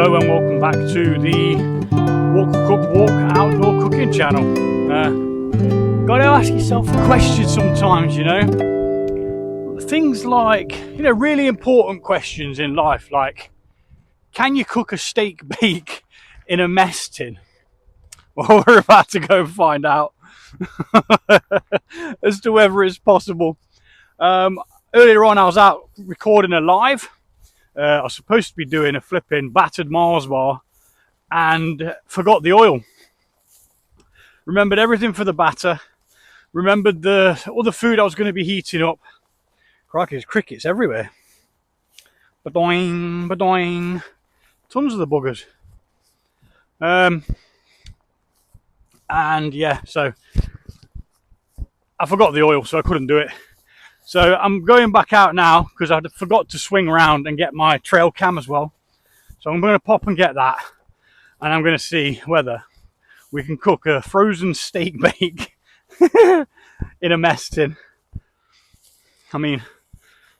Hello and welcome back to the Walk Cook Walk outdoor cooking channel. Gotta ask yourself a question sometimes, you know. Things like, really important questions in life, like, can you cook a steak bake in a mess tin? Well, we're about to go and find out as to whether it's possible. Earlier on, I was out recording a live. I was supposed to be doing a flipping battered Mars bar and forgot the oil. Remembered everything for the batter. Remembered the other food I was going to be heating up. Crikey, there's crickets everywhere. Ba-doing, ba-doing. Tons of the buggers. And yeah, so I forgot the oil, so I couldn't do it. So I'm going back out now because I forgot to swing around and get my trail cam as well. So I'm going to pop and get that, and I'm going to see whether we can cook a frozen steak bake in a mess tin. I mean,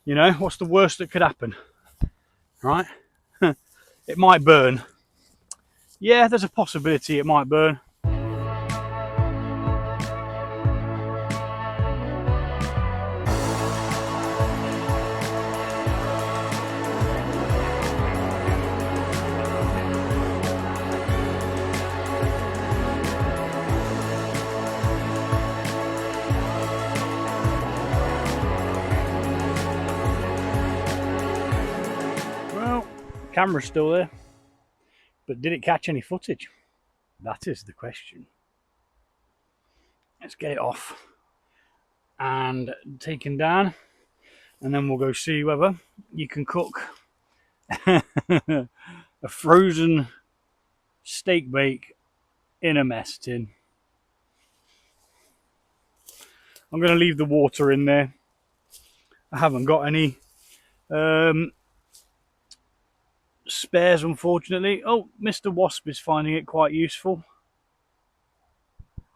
what's the worst that could happen, right? It might burn. Yeah, there's a possibility it might burn. Camera's still there, but did it catch any footage? That is the question. Let's get it off and taken down, and then we'll go see whether you can cook a frozen steak bake in a mess tin. I'm going to leave the water in there. I haven't got any spares, unfortunately. Oh, Mr. Wasp is finding it quite useful.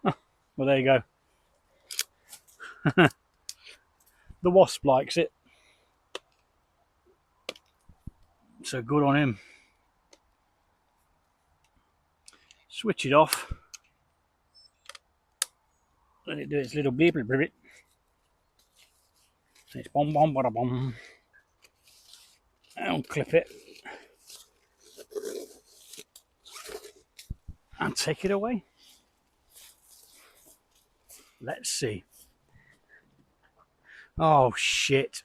Well, there you go. The Wasp likes it, so good on him. Switch it off. Let it do its little bleep bleep bleep. It's bomb bomb bada bomb. I'll clip it and take it away. Let's see. Oh shit.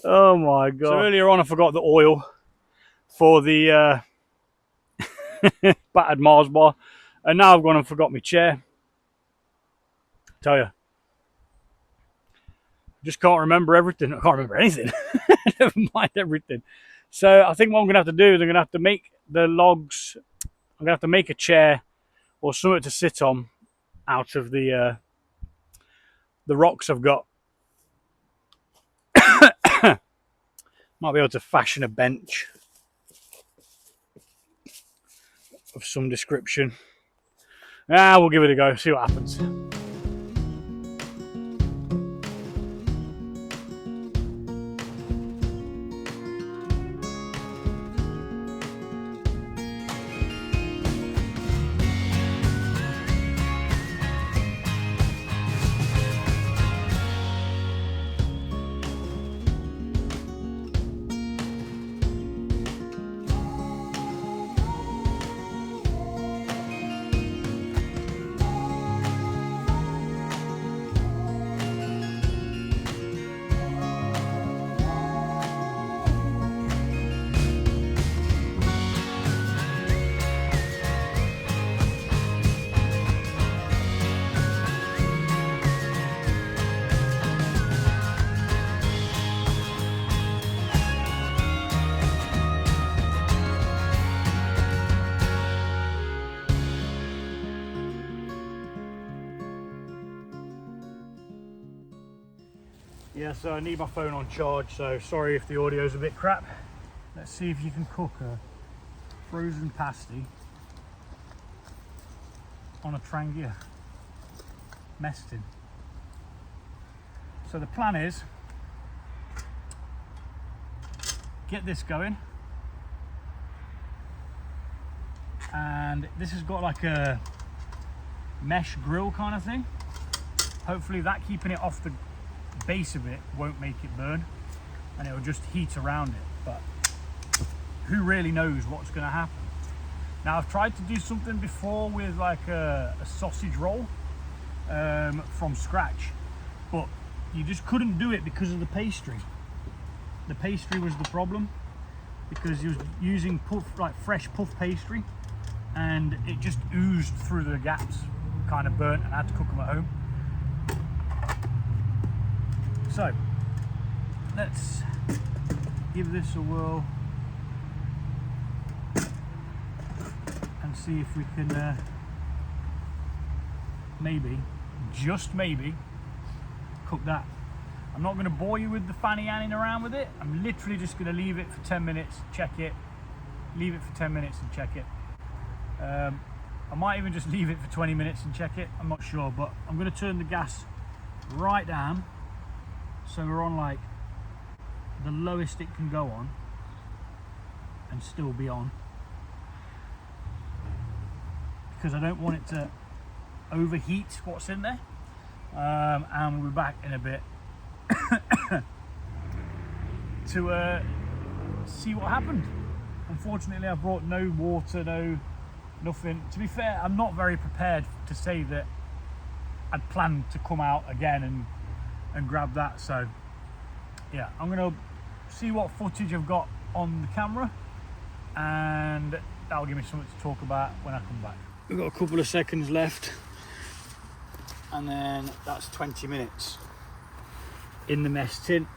Oh my god. So earlier on I forgot the oil for the battered Mars bar, and now I've gone and forgot my chair. Tell you, just can't remember everything. I can't remember anything. Never mind everything. So I think what I'm gonna have to do is I'm gonna have to make the logs. I'm gonna have to make a chair or something to sit on out of the rocks I've got. Might be able to fashion a bench of some description. We'll give it a go, see what happens. Yeah, so I need my phone on charge, so sorry if the audio's a bit crap. Let's see if you can cook a frozen pasty on a Trangia mess tin. So the plan is get this going. And this has got like a mesh grill kind of thing. Hopefully that keeping it off the base of it won't make it burn, and it'll just heat around it. But who really knows what's going to happen. Now, I've tried to do something before with like a sausage roll from scratch, but you just couldn't do it because of the pastry. The pastry was the problem, because he was using like fresh puff pastry, and it just oozed through the gaps, kind of burnt, and I had to cook them at home. So let's give this a whirl and see if we can maybe, just maybe, cook that. I'm not going to bore you with the fanny anning around with it. I'm literally just going to leave it for 10 minutes, check it, leave it for 10 minutes and check it. I might even just leave it for 20 minutes and check it, I'm not sure, but I'm going to turn the gas right down so we're on like the lowest it can go on and still be on, because I don't want it to overheat what's in there. And we'll be back in a bit to see what happened. Unfortunately, I brought no water, nothing. To be fair, I'm not very prepared to say that I'd planned to come out again and grab that. So yeah, I'm gonna see what footage I've got on the camera, and that'll give me something to talk about when I come back. We've got a couple of seconds left, and then that's 20 minutes in the mess tin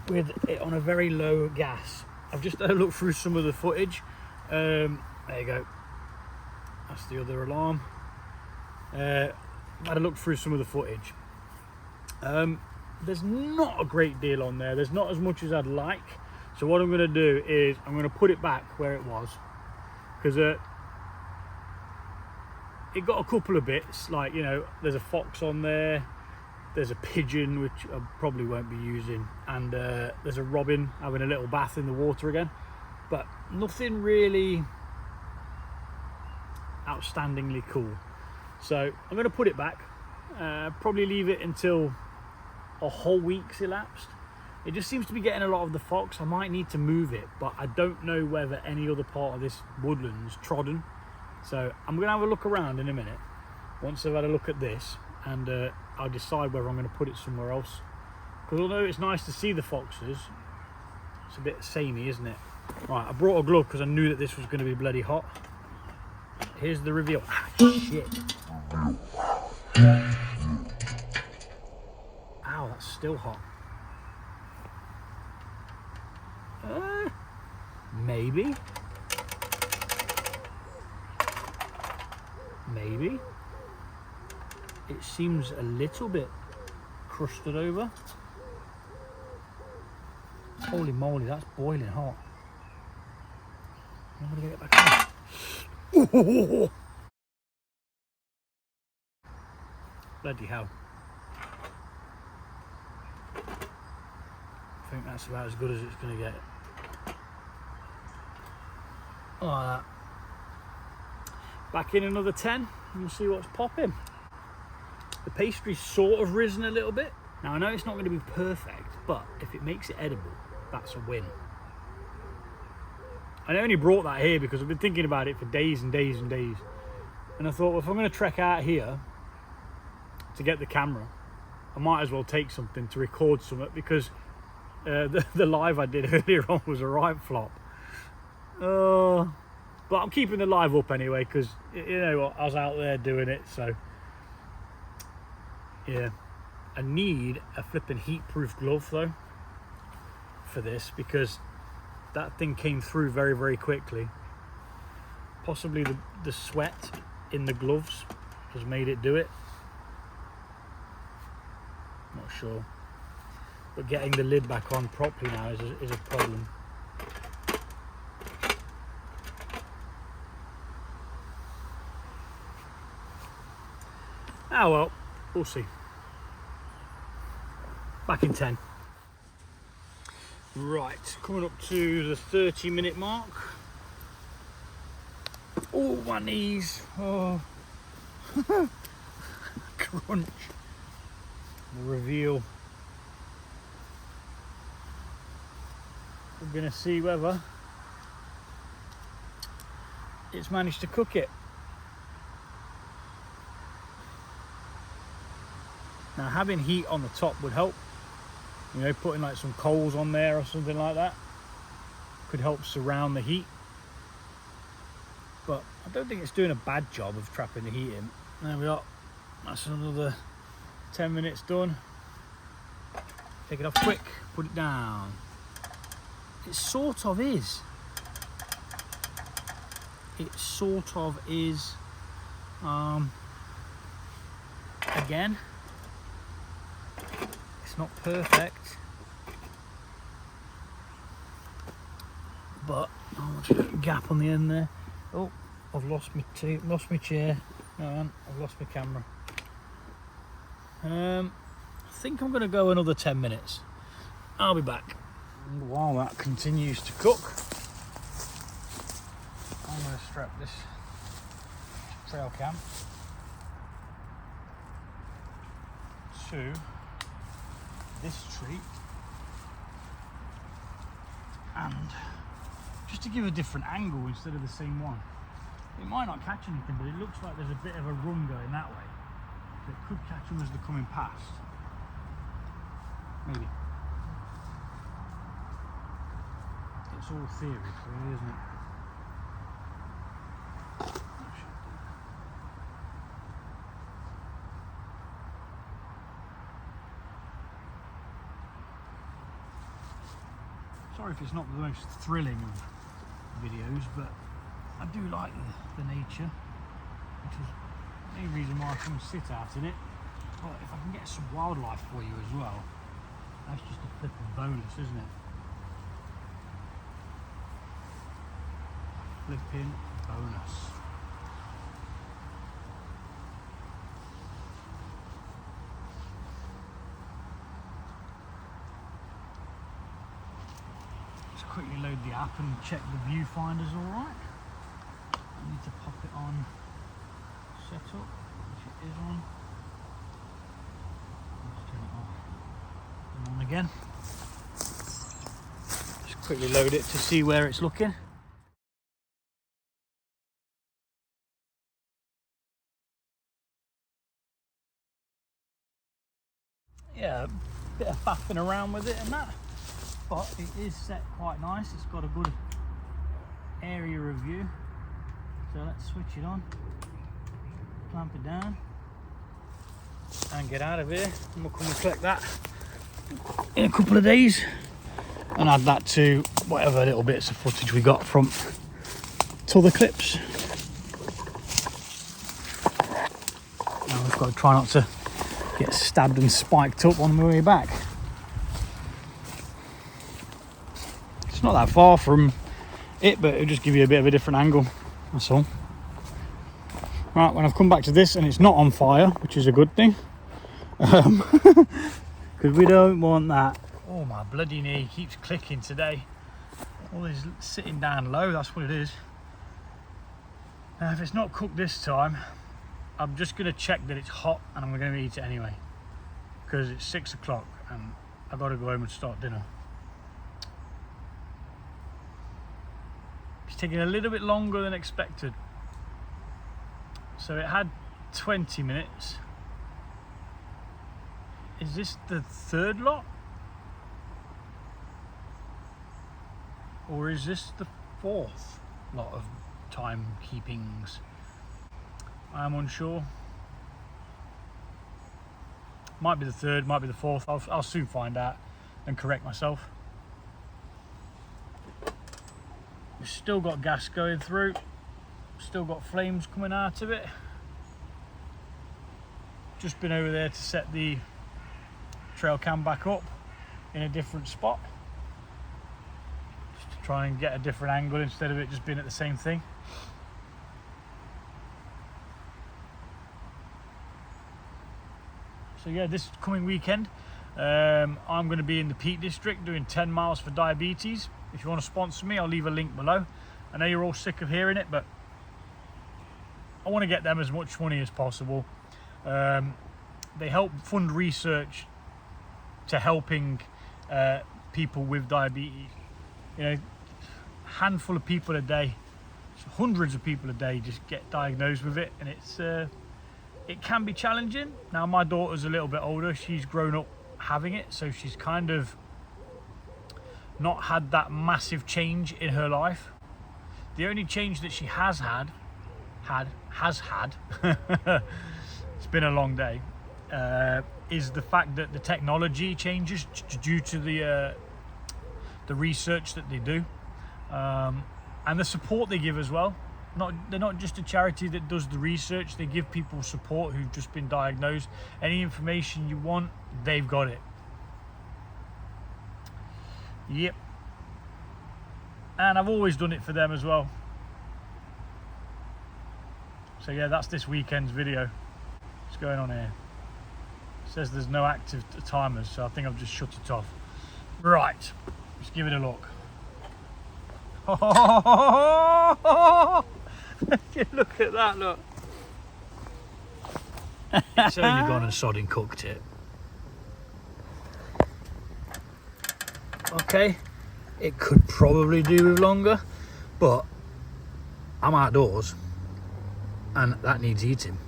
with it on a very low gas. I've just had a look through some of the footage. There you go, that's the other alarm. I've had a look through some of the footage. There's not a great deal on there. There's not as much as I'd like. So what I'm going to do is I'm going to put it back where it was, because it got a couple of bits, like, you know, there's a fox on there, there's a pigeon which I probably won't be using, and there's a robin having a little bath in the water again, but nothing really outstandingly cool. So I'm going to put it back, probably leave it until a whole week's elapsed. It just seems to be getting a lot of the fox. I might need to move it, but I don't know whether any other part of this woodland's trodden. So I'm going to have a look around in a minute once I've had a look at this, and I'll decide whether I'm going to put it somewhere else, because although it's nice to see the foxes, it's a bit samey, isn't it? Right, I brought a glove because I knew that this was going to be bloody hot. Here's the reveal. Ah, shit. Ow, that's still hot. Maybe. Maybe. It seems a little bit crusted over. Holy moly, that's boiling hot. I'm gonna get it back on. Ooh. Bloody hell. I think that's about as good as it's gonna get. Like that. Back in another 10 and we'll see what's popping. The pastry's sort of risen a little bit. Now I know it's not going to be perfect, but if it makes it edible, that's a win. I only brought that here because I've been thinking about it for days and days and days. And I thought, well, if I'm going to trek out here to get the camera, I might as well take something to record something, because the live I did earlier on was a right flop. But I'm keeping the live up anyway, because you know what, I was out there doing it. So yeah, I need a flipping heat-proof glove though for this, because that thing came through very, very quickly. Possibly the sweat in the gloves has made it do it. Not sure, but getting the lid back on properly now is a problem. Ah well, we'll see. Back in 10. Right, coming up to the 30-minute mark. Oh, my knees. Oh. Crunch. The reveal. We're going to see whether it's managed to cook it. Now, having heat on the top would help. You know, putting like some coals on there or something like that could help surround the heat. But I don't think it's doing a bad job of trapping the heat in. There we are. That's another 10 minutes done. Take it off quick, put it down. It sort of is. It sort of is. Again, it's not perfect, but I'll just put a gap on the end there. Oh, I've lost my chair. No, I've lost my camera. I think I'm going to go another 10 minutes. I'll be back. And while that continues to cook, I'm going to strap this trail cam to this tree, and just to give a different angle instead of the same one. It might not catch anything, but it looks like there's a bit of a run going that way. So it could catch them as they're coming past. Maybe. It's all theory, really, isn't it? Sorry if it's not the most thrilling of videos, but I do like the nature, which is the main reason why I come and sit out in it. But if I can get some wildlife for you as well, that's just a flipping bonus, isn't it? Flipping bonus. Just quickly load the app and check the viewfinder's alright. I need to pop it on setup, which it is on. Let's turn it off and on again. Just quickly load it to see where it's looking. Yeah, a bit of faffing around with it and that, but it is set quite nice. It's got a good area of view. So let's switch it on, clamp it down, and get out of here. And we'll come and collect that in a couple of days and add that to whatever little bits of footage we got from other clips. Now we've got to try not to get stabbed and spiked up on the way back. It's not that far from it, but it'll just give you a bit of a different angle, that's all. Right, when I've come back to this and it's not on fire, which is a good thing, because we don't want that. Oh, my bloody knee keeps clicking today. All this sitting down low, that's what it is. Now if it's not cooked this time, I'm just going to check that it's hot and I'm going to eat it anyway, because it's 6 o'clock and I've got to go home and start dinner. It's taking a little bit longer than expected. So it had 20 minutes. Is this the third lot? Or is this the fourth lot of timekeepings? I'm unsure. Might be the third, might be the fourth. I'll soon find out and correct myself. We've still got gas going through. Still got flames coming out of it. Just been over there to set the trail cam back up in a different spot. Just to try and get a different angle instead of it just being at the same thing. So yeah, this coming weekend I'm going to be in the Peak District doing 10 miles for diabetes. If you want to sponsor me, I'll leave a link below. I know you're all sick of hearing it, but I want to get them as much money as possible. They help fund research to helping people with diabetes. You know, a handful of people a day, hundreds of people a day just get diagnosed with it, and it can be challenging. Now my daughter's a little bit older, she's grown up having it, so she's kind of not had that massive change in her life. The only change that she has had it's been a long day, is the fact that the technology changes due to the research that they do, and the support they give as well. They're not just a charity that does the research, they give people support who've just been diagnosed. Any information you want, they've got it. Yep. And I've always done it for them as well. So yeah, that's this weekend's video. What's going on here? It says there's no active timers, so I think I've just shut it off. Right, let's give it a look. Look at that, look. It's only gone and sodding cooked it. Okay, it could probably do with longer, but I'm outdoors and that needs eating.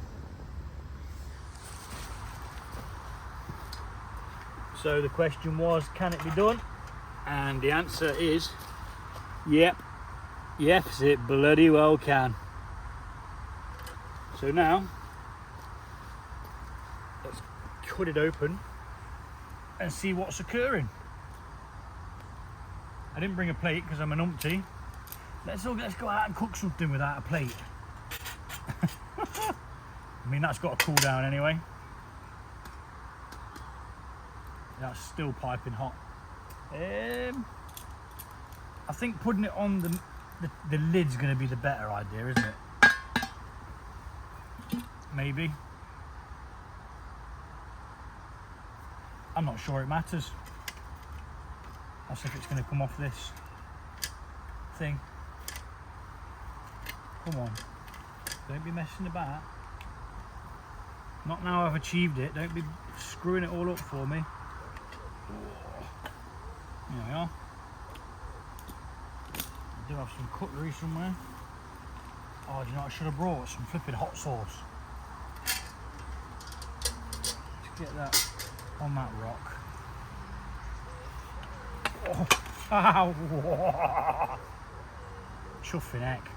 So the question was, can it be done? And the answer is, yep, yes, it bloody well can. So now, let's cut it open and see what's occurring. I didn't bring a plate because I'm an umpty. Let's go out and cook something without a plate. I mean, that's got to cool down anyway. That's still piping hot. I think putting it on the lid's going to be the better idea, isn't it? Maybe. I'm not sure it matters. That's if it's going to come off this thing. Come on. Don't be messing about. Not now I've achieved it. Don't be screwing it all up for me. There we are. I do have some cutlery somewhere. Oh, do you know what I should have brought? Some flipping hot sauce. Let's get that on that rock. Oh, ow. Chuffing heck.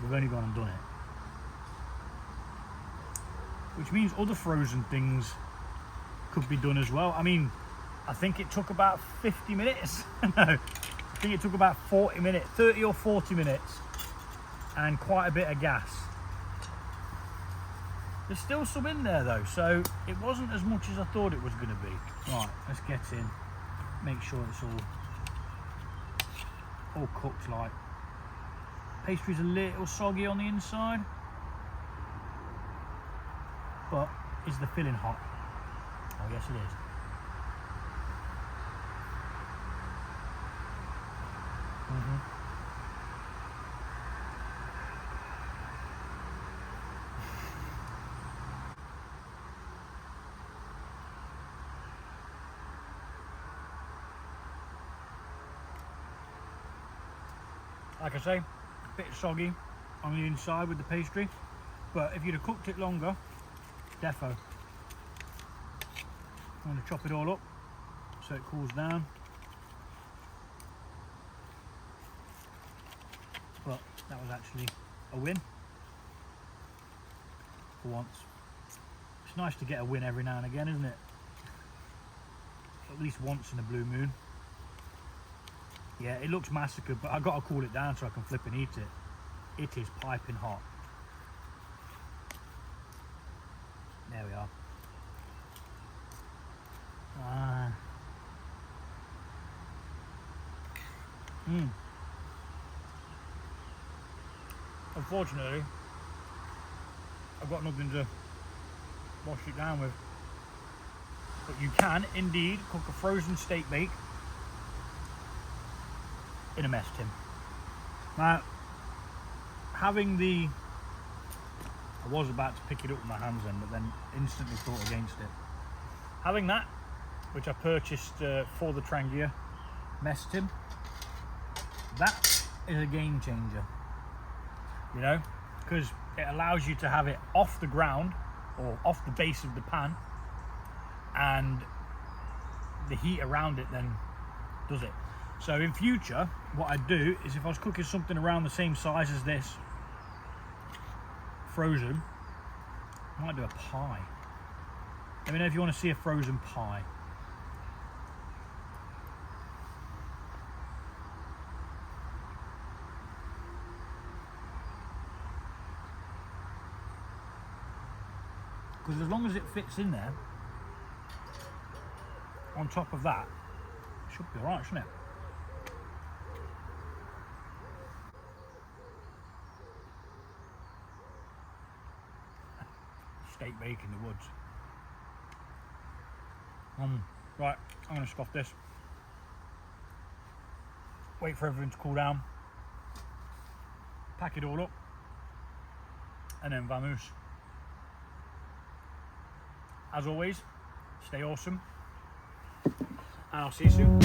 We've only gone and done it. Which means other frozen things could be done as well. I mean, I think it took about 50 minutes. No, I think it took about 40 minutes, 30 or 40 minutes, and quite a bit of gas. There's still some in there though, so it wasn't as much as I thought it was going to be. Right, let's get in. Make sure it's all cooked like. Pastry's a little soggy on the inside, but is the filling hot? Oh yes it is. Like I say, a bit soggy on the inside with the pastry, but if you'd have cooked it longer, defo. I'm going to chop it all up so it cools down. But that was actually a win for once. It's nice to get a win every now and again, isn't it? At least once in a blue moon. Yeah, it looks massacred, but I've got to cool it down so I can flip and eat it. It is piping hot. There we are. Unfortunately, I've got nothing to wash it down with. but you can indeed cook a frozen steak bake in a mess tin. Now, having the, I was about to pick it up with my hands then, but then instantly thought against it. Having that, which I purchased for the Trangia mess tin, that is a game changer, you know, because it allows you to have it off the ground or off the base of the pan, and the heat around it then does it. So in future, what I'd do is if I was cooking something around the same size as this, frozen, I might do a pie. Let me know if you want to see a frozen pie. Because as long as it fits in there, on top of that, it should be alright, shouldn't it? Steak bake in the woods. Right, I'm going to scoff this. Wait for everything to cool down. Pack it all up. And then vamoose. As always, stay awesome. And I'll see you soon.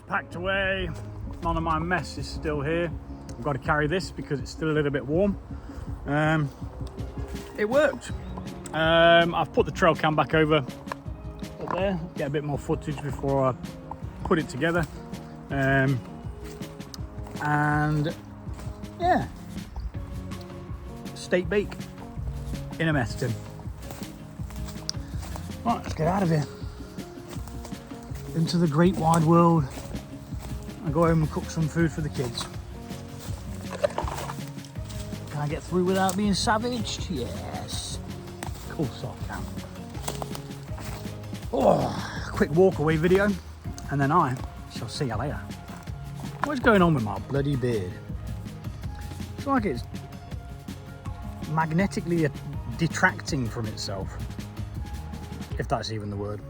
Packed away, none of my mess is still here. I've got to carry this because it's still a little bit warm. It worked. I've put the trail cam back over up there, get a bit more footage before I put it together. And yeah, steak bake in a mess tin. Right, let's get out of here into the great wide world and go home and cook some food for the kids. Can I get through without being savaged? Yes. Of course I can. Oh, quick walk away video, and then I shall see you later. What's going on with my bloody beard? It's like it's magnetically detracting from itself, if that's even the word.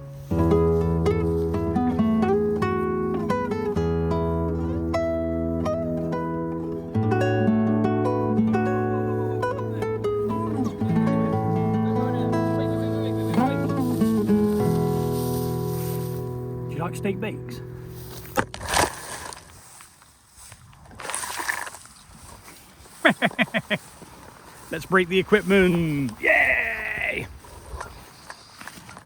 Like steak bakes. Let's break the equipment. Yeah.